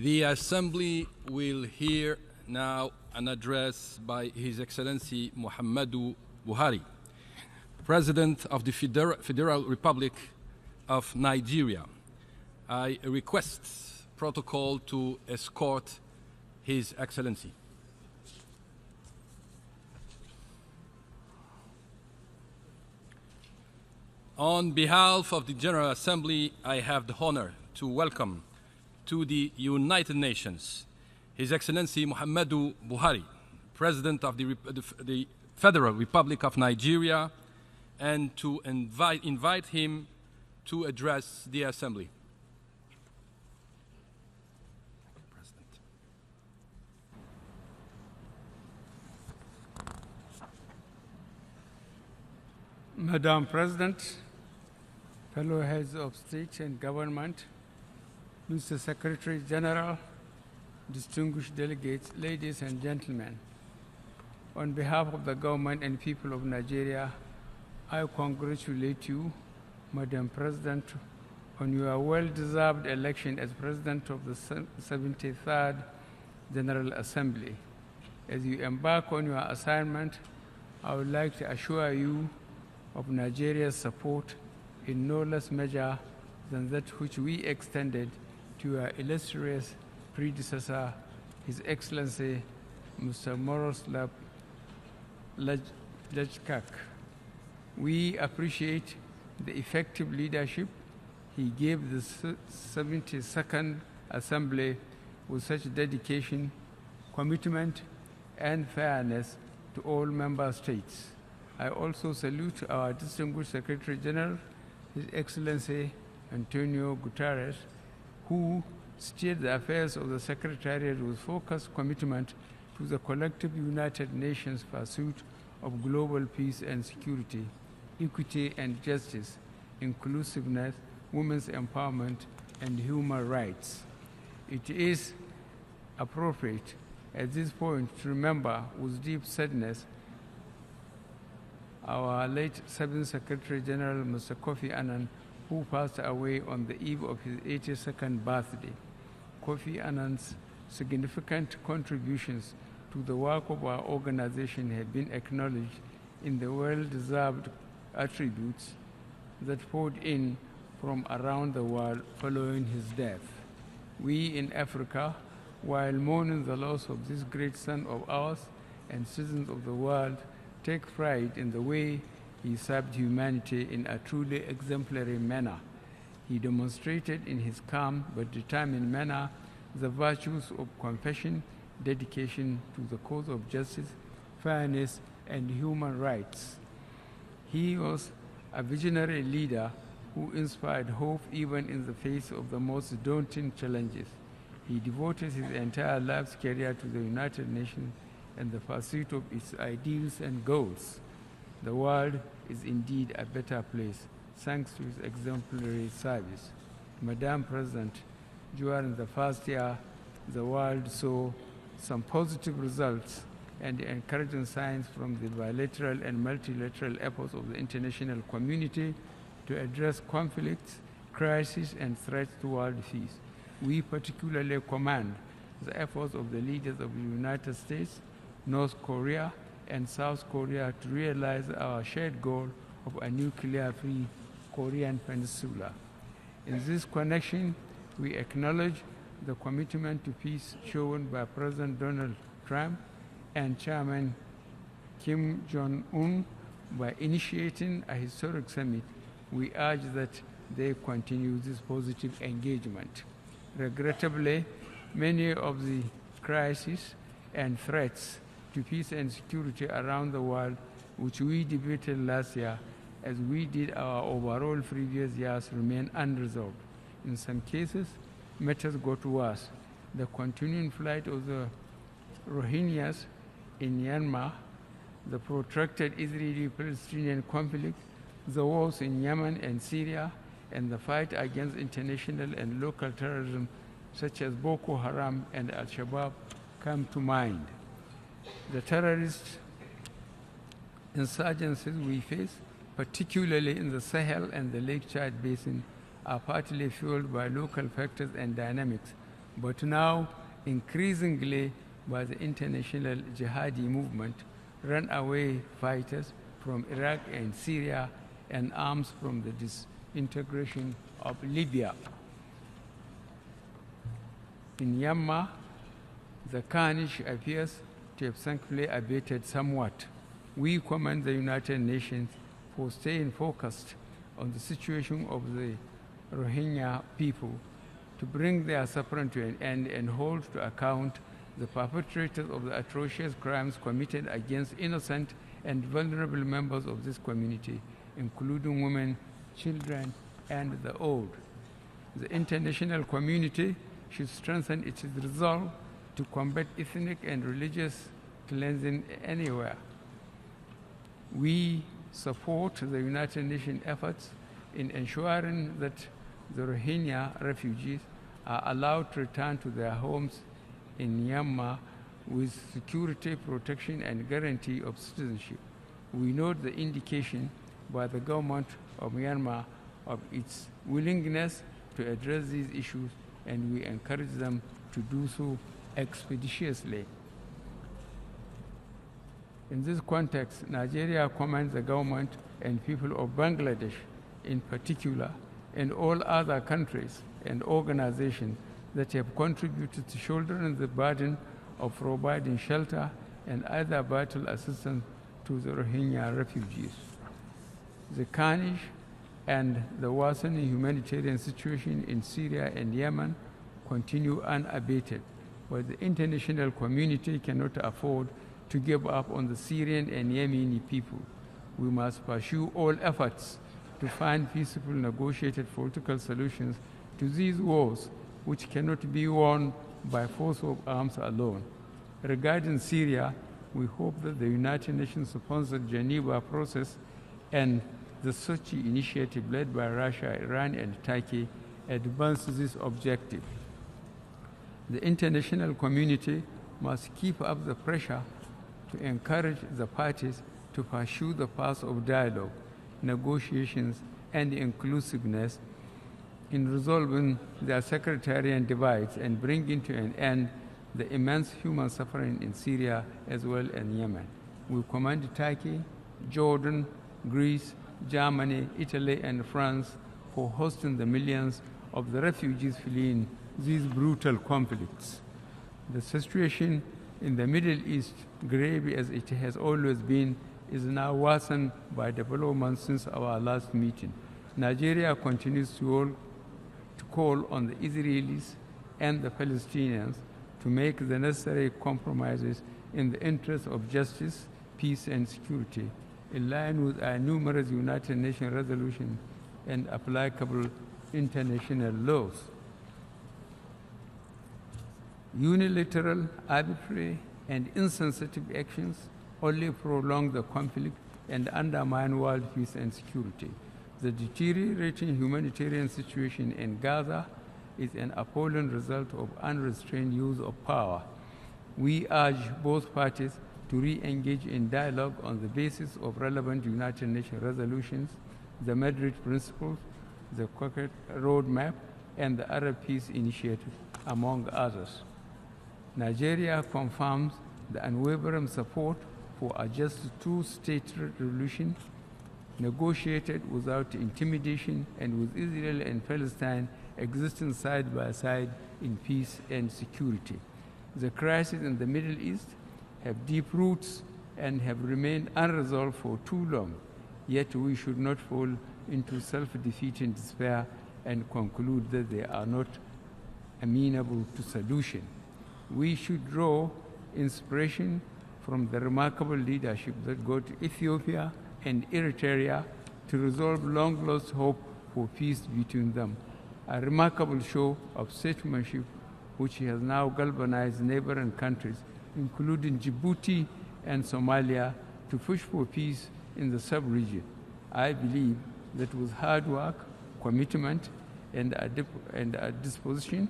The Assembly will hear now an address by His Excellency Muhammadu Buhari, President of the Federal Republic of Nigeria. I request protocol to escort His Excellency. On behalf of the General Assembly, I have the honor to welcome to the United Nations His Excellency Muhammadu Buhari, President of the Federal Republic of Nigeria, and to invite him to address the Assembly. Madam President, fellow heads of state and government, Mr. Secretary General, distinguished delegates, ladies and gentlemen, on behalf of the government and people of Nigeria, I congratulate you, Madam President, on your well-deserved election as President of the 73rd General Assembly. As you embark on your assignment, I would like to assure you of Nigeria's support in no less measure than that which we extended to your illustrious predecessor, His Excellency Mr. Miroslav Lajcak. We appreciate the effective leadership he gave the 72nd Assembly with such dedication, commitment, and fairness to all member states. I also salute our distinguished Secretary General, His Excellency Antonio Guterres, who steered the affairs of the Secretariat with focused commitment to the collective United Nations pursuit of global peace and security, equity and justice, inclusiveness, women's empowerment, and human rights. It is appropriate at this point to remember with deep sadness our late 7th Secretary General, Mr. Kofi Annan, who passed away on the eve of his 82nd birthday. Kofi Annan's significant contributions to the work of our organization have been acknowledged in the well-deserved attributes that poured in from around the world following his death. We in Africa, while mourning the loss of this great son of ours and citizens of the world, take pride in the way he served humanity in a truly exemplary manner. He demonstrated in his calm but determined manner the virtues of compassion, dedication to the cause of justice, fairness, and human rights. He was a visionary leader who inspired hope even in the face of the most daunting challenges. He devoted his entire life's career to the United Nations and the pursuit of its ideals and goals. The world is indeed a better place thanks to his exemplary service. Madam President, during the first year, the world saw some positive results and encouraging signs from the bilateral and multilateral efforts of the international community to address conflicts, crises, and threats to world peace. We particularly commend the efforts of the leaders of the United States, North Korea, and South Korea to realize our shared goal of a nuclear-free Korean Peninsula. In this connection, we acknowledge the commitment to peace shown by President Donald Trump and Chairman Kim Jong-un by initiating a historic summit. We urge that they continue this positive engagement. Regrettably, many of the crises and threats to peace and security around the world, which we debated last year, as we did our overall previous years, remain unresolved. In some cases, matters got worse. The continuing flight of the Rohingyas in Myanmar, the protracted Israeli-Palestinian conflict, the wars in Yemen and Syria, and the fight against international and local terrorism such as Boko Haram and Al-Shabaab come to mind. The terrorist insurgencies we face, particularly in the Sahel and the Lake Chad Basin, are partly fueled by local factors and dynamics, but now increasingly by the international jihadi movement, runaway fighters from Iraq and Syria, and arms from the disintegration of Libya. In Myanmar, the carnage appears to have thankfully abated somewhat. We commend the United Nations for staying focused on the situation of the Rohingya people to bring their suffering to an end and hold to account the perpetrators of the atrocious crimes committed against innocent and vulnerable members of this community, including women, children, and the old. The international community should strengthen its resolve to combat ethnic and religious cleansing anywhere. We support the United Nations efforts in ensuring that the Rohingya refugees are allowed to return to their homes in Myanmar with security, protection, and guarantee of citizenship. We note the indication by the government of Myanmar of its willingness to address these issues, and we encourage them to do so expeditiously. In this context, Nigeria commends the government and people of Bangladesh in particular, and all other countries and organizations that have contributed to shouldering the burden of providing shelter and other vital assistance to the Rohingya refugees. The carnage and the worsening humanitarian situation in Syria and Yemen continue unabated, but the international community cannot afford to give up on the Syrian and Yemeni people. We must pursue all efforts to find peaceful, negotiated political solutions to these wars, which cannot be won by force of arms alone. Regarding Syria, we hope that the United Nations-sponsored Geneva process and the Sochi initiative led by Russia, Iran, and Turkey advance this objective. The international community must keep up the pressure to encourage the parties to pursue the path of dialogue, negotiations, and inclusiveness in resolving their sectarian divides and bringing to an end the immense human suffering in Syria as well as in Yemen. We commend Turkey, Jordan, Greece, Germany, Italy, and France for hosting the millions of the refugees fleeing these brutal conflicts. The situation in the Middle East, grave as it has always been, is now worsened by developments since our last meeting. Nigeria continues to call on the Israelis and the Palestinians to make the necessary compromises in the interest of justice, peace, and security, in line with our numerous United Nations resolutions and applicable international laws. Unilateral, arbitrary, and insensitive actions only prolong the conflict and undermine world peace and security. The deteriorating humanitarian situation in Gaza is an appalling result of unrestrained use of power. We urge both parties to re-engage in dialogue on the basis of relevant United Nations resolutions, the Madrid Principles, the Quebec Roadmap, and the Arab Peace Initiative, among others. Nigeria confirms the unwavering support for a just two-state resolution negotiated without intimidation and with Israel and Palestine existing side by side in peace and security. The crises in the Middle East have deep roots and have remained unresolved for too long, yet we should not fall into self-defeating despair and conclude that they are not amenable to solution. We should draw inspiration from the remarkable leadership that got Ethiopia and Eritrea to resolve long-lost hope for peace between them, a remarkable show of statesmanship which has now galvanized neighboring countries, including Djibouti and Somalia, to push for peace in the sub-region. I believe that with hard work, commitment, and a disposition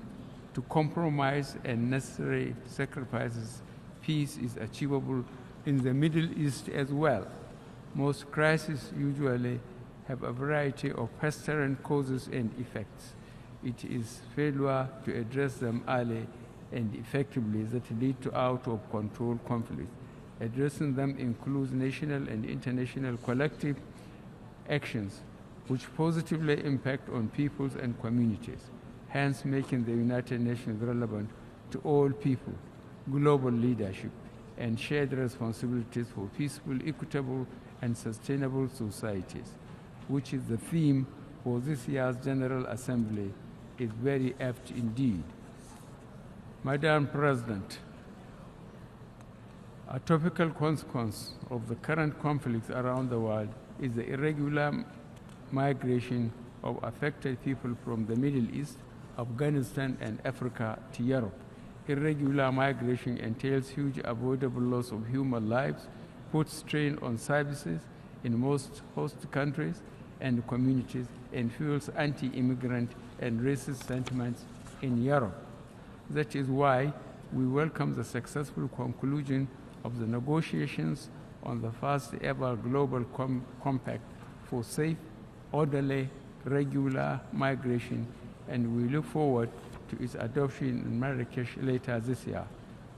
to compromise and necessary sacrifices, peace is achievable in the Middle East as well. Most crises usually have a variety of pestilent causes and effects. It is failure to address them early and effectively that lead to out-of-control conflicts. Addressing them includes national and international collective actions which positively impact on peoples and communities, hence making the United Nations relevant to all people, global leadership, and shared responsibilities for peaceful, equitable, and sustainable societies, which is the theme for this year's General Assembly, is very apt indeed. Madam President, a topical consequence of the current conflicts around the world is the irregular migration of affected people from the Middle East, Afghanistan, and Africa to Europe. Irregular migration entails huge avoidable loss of human lives, puts strain on services in most host countries and communities, and fuels anti-immigrant and racist sentiments in Europe. That is why we welcome the successful conclusion of the negotiations on the first ever global compact for safe, orderly, regular migration, and we look forward to its adoption in Marrakesh later this year.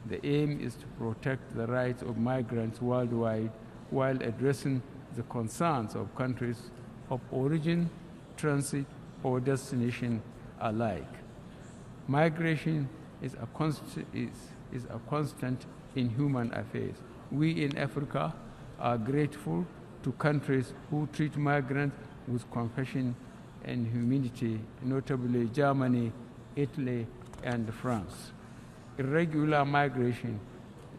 The aim is to protect the rights of migrants worldwide while addressing the concerns of countries of origin, transit, or destination alike. Migration is a constant in human affairs. We in Africa are grateful to countries who treat migrants with compassion and humanity, notably Germany, Italy, and France. Irregular migration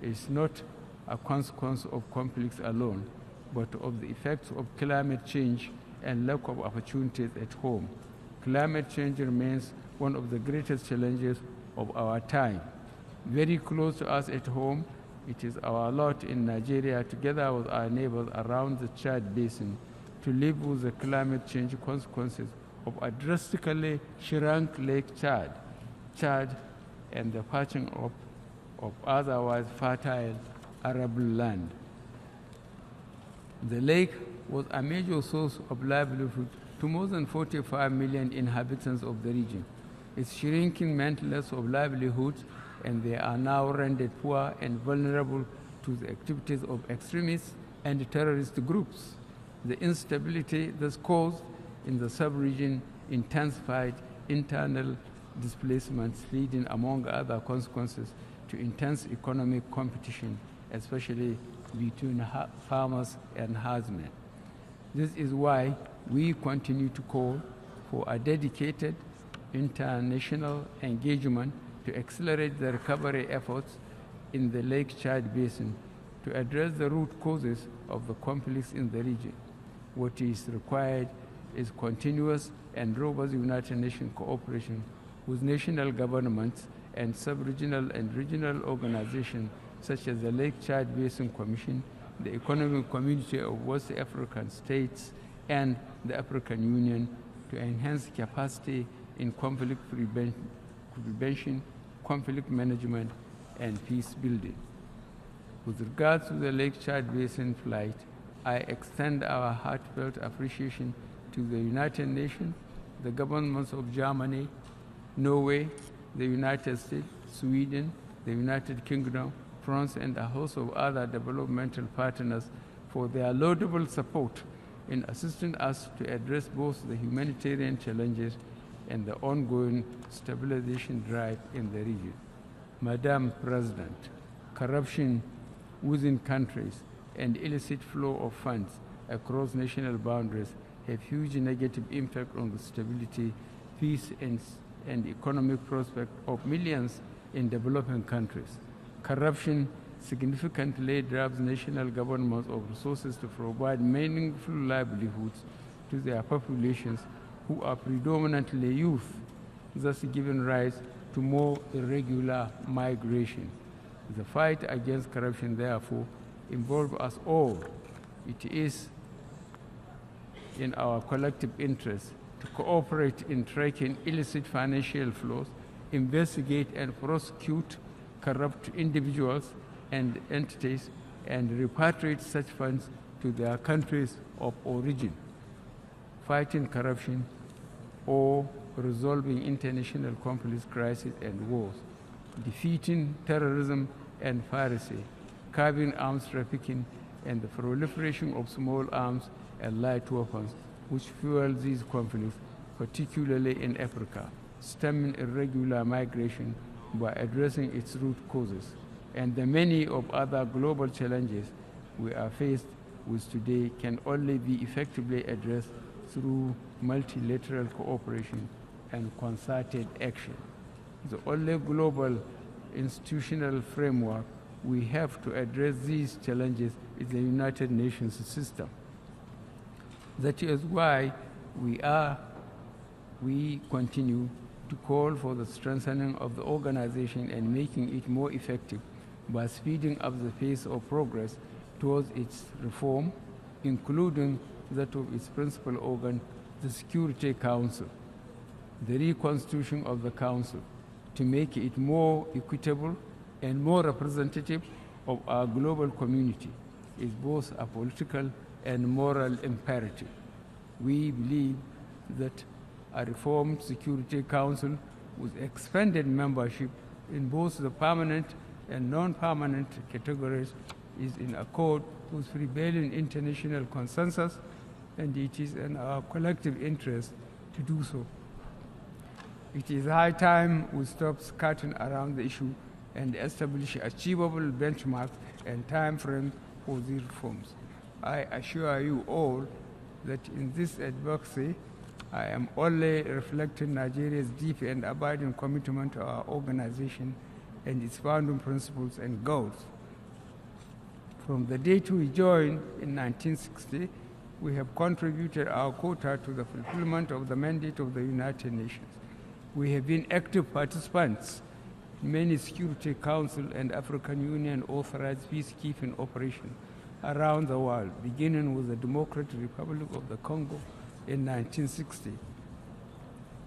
is not a consequence of conflicts alone, but of the effects of climate change and lack of opportunities at home. Climate change remains one of the greatest challenges of our time. Very close to us at home, it is our lot in Nigeria, together with our neighbors around the Chad Basin, to live with the climate change consequences of a drastically shrunk Lake Chad, and the parching up of otherwise fertile arable land. The lake was a major source of livelihood to more than 45 million inhabitants of the region. Its shrinking meant less of livelihoods, and they are now rendered poor and vulnerable to the activities of extremists and terrorist groups. The instability thus caused in the sub-region intensified internal displacements, leading, among other consequences, to intense economic competition, especially between farmers and herdsmen. This is why we continue to call for a dedicated international engagement to accelerate the recovery efforts in the Lake Chad Basin to address the root causes of the conflicts in the region. What is required is continuous and robust United Nations cooperation with national governments and sub-regional and regional organizations such as the Lake Chad Basin Commission, the Economic Community of West African States, and the African Union to enhance capacity in conflict prevention, conflict management, and peace building. With regard to the Lake Chad Basin flight, I extend our heartfelt appreciation to the United Nations, the governments of Germany, Norway, the United States, Sweden, the United Kingdom, France, and a host of other developmental partners for their laudable support in assisting us to address both the humanitarian challenges and the ongoing stabilization drive in the region. Madam President, corruption within countries and illicit flow of funds across national boundaries have huge negative impact on the stability, peace, and economic prospect of millions in developing countries. Corruption significantly drives national governments of resources to provide meaningful livelihoods to their populations, who are predominantly youth, thus giving rise to more irregular migration. The fight against corruption, therefore, involves us all. It is in our collective interest to cooperate in tracking illicit financial flows, investigate and prosecute corrupt individuals and entities, and repatriate such funds to their countries of origin. Fighting corruption or resolving international conflicts, crises, and wars, defeating terrorism and piracy, curbing arms trafficking, and the proliferation of small arms and light weapons, which fuel these conflicts, particularly in Africa, stemming irregular migration by addressing its root causes, and the many of other global challenges we are faced with today can only be effectively addressed through multilateral cooperation and concerted action. The only global institutional framework we have to address these challenges is the United Nations system. That is why we continue to call for the strengthening of the organization and making it more effective by speeding up the pace of progress towards its reform, including that of its principal organ, the Security Council. The reconstitution of the Council to make it more equitable and more representative of our global community is both a political and moral imperative. We believe that a reformed Security Council with expanded membership in both the permanent and non-permanent categories is in accord with prevailing international consensus, and it is in our collective interest to do so. It is high time we stop skirting around the issue and establish achievable benchmarks and time frames for these reforms. I assure you all that in this advocacy, I am only reflecting Nigeria's deep and abiding commitment to our organization and its founding principles and goals. From the date we joined in 1960, we have contributed our quota to the fulfillment of the mandate of the United Nations. We have been active participants in many Security Council and African Union authorized peacekeeping operations around the world, beginning with the Democratic Republic of the Congo in 1960.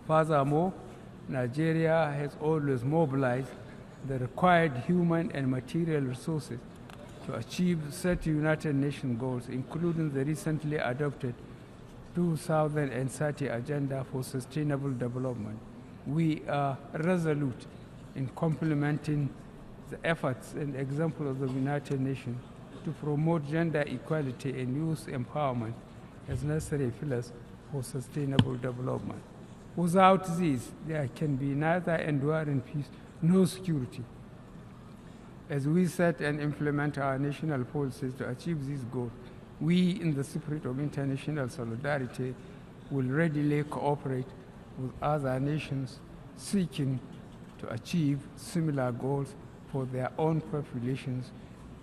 Furthermore, Nigeria has always mobilized the required human and material resources to achieve set United Nations goals, including the recently adopted 2030 Agenda for Sustainable Development. We are resolute in complementing the efforts and example of the United Nations to promote gender equality and youth empowerment as necessary pillars for sustainable development. Without these, there can be neither enduring peace nor security. As we set and implement our national policies to achieve these goals, we, in the spirit of international solidarity, will readily cooperate with other nations seeking to achieve similar goals for their own populations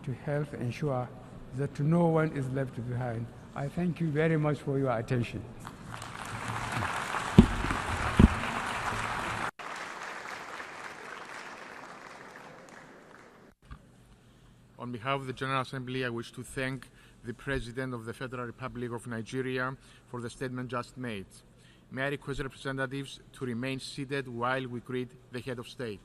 to help ensure that no one is left behind. I thank you very much for your attention. On behalf of the General Assembly, I wish to thank the President of the Federal Republic of Nigeria for the statement just made. May I request representatives to remain seated while we greet the Head of State.